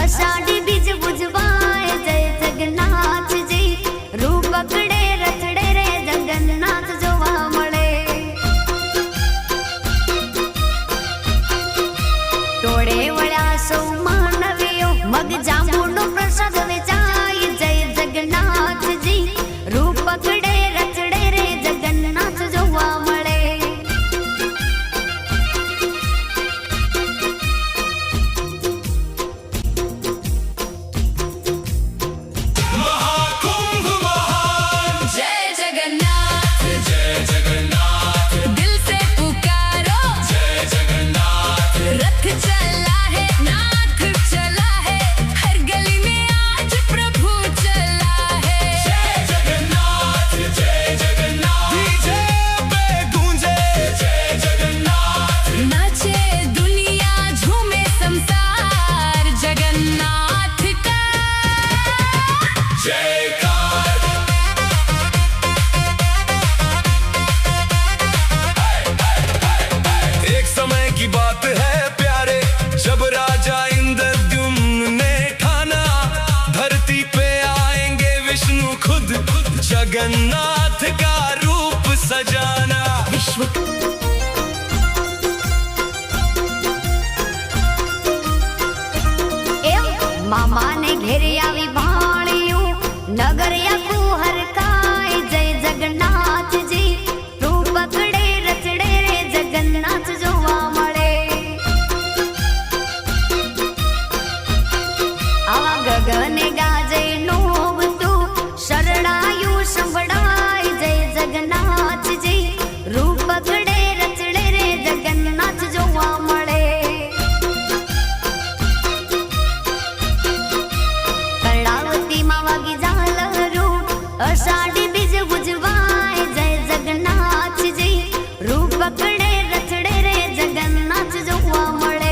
અષાઢી બીજ બુજવાય જય જગન્નાથજી રૂપ પકડે રચડે રે જગન્નાથ જોવા મળે ટોળે વળ્યા સૌ માનવીઓ મગ જાંબુનો પ્રસાદ વેચાય જય જગન્નાથજી રૂપ પકડે રચડે રે જગન્નાથ જોવા મળે जगन्नाथ का रूप सजाना विश्व मामा ने घेरे आवी भाणियों नगर याकू हरकाय जय जगन्नाथ जी रूप पकड़े रचड़े रे जगन्नाथ जोवा मळे आवा गगने गाजे नोवतु शरणायु संभळाय जय जगन्नाथ जी रूप पकड़े रचड़े रे जगन्नाथ जोवा मळे अषाढ़ी बीज बुझवाय जय जगन्नाथ जी रूप पकड़े रचड़े रे जगन्नाथ जोवा मळे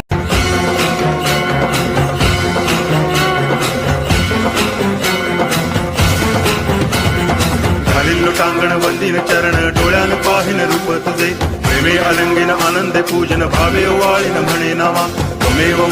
घालील टांगण वंदीन चरण डोळ्यान पाहिन रूप तुझे प्रेमे अलंगिन आनंदे पूजन भावे वाळीन म्हणे नामा त्वमेव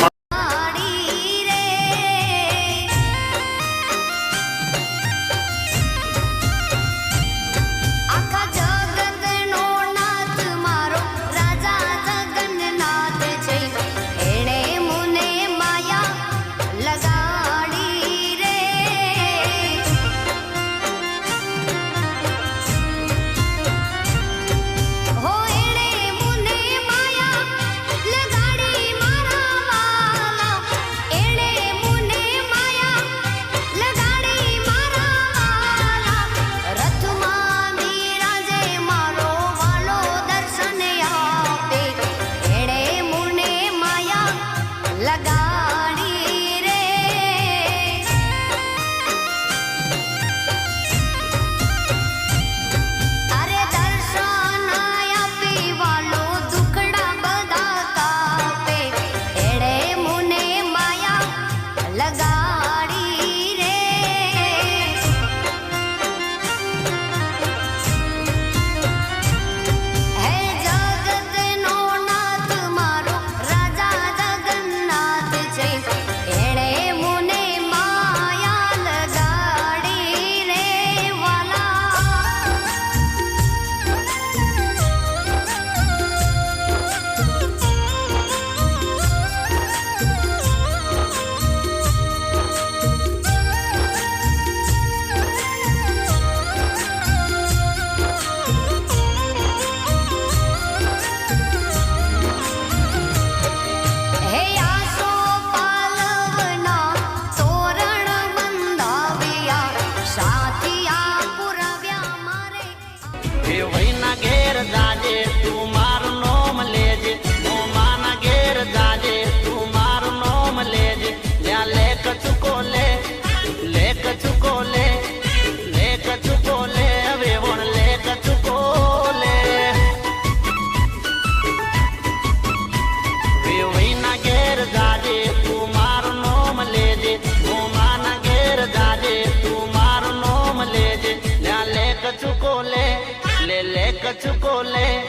कछु को ले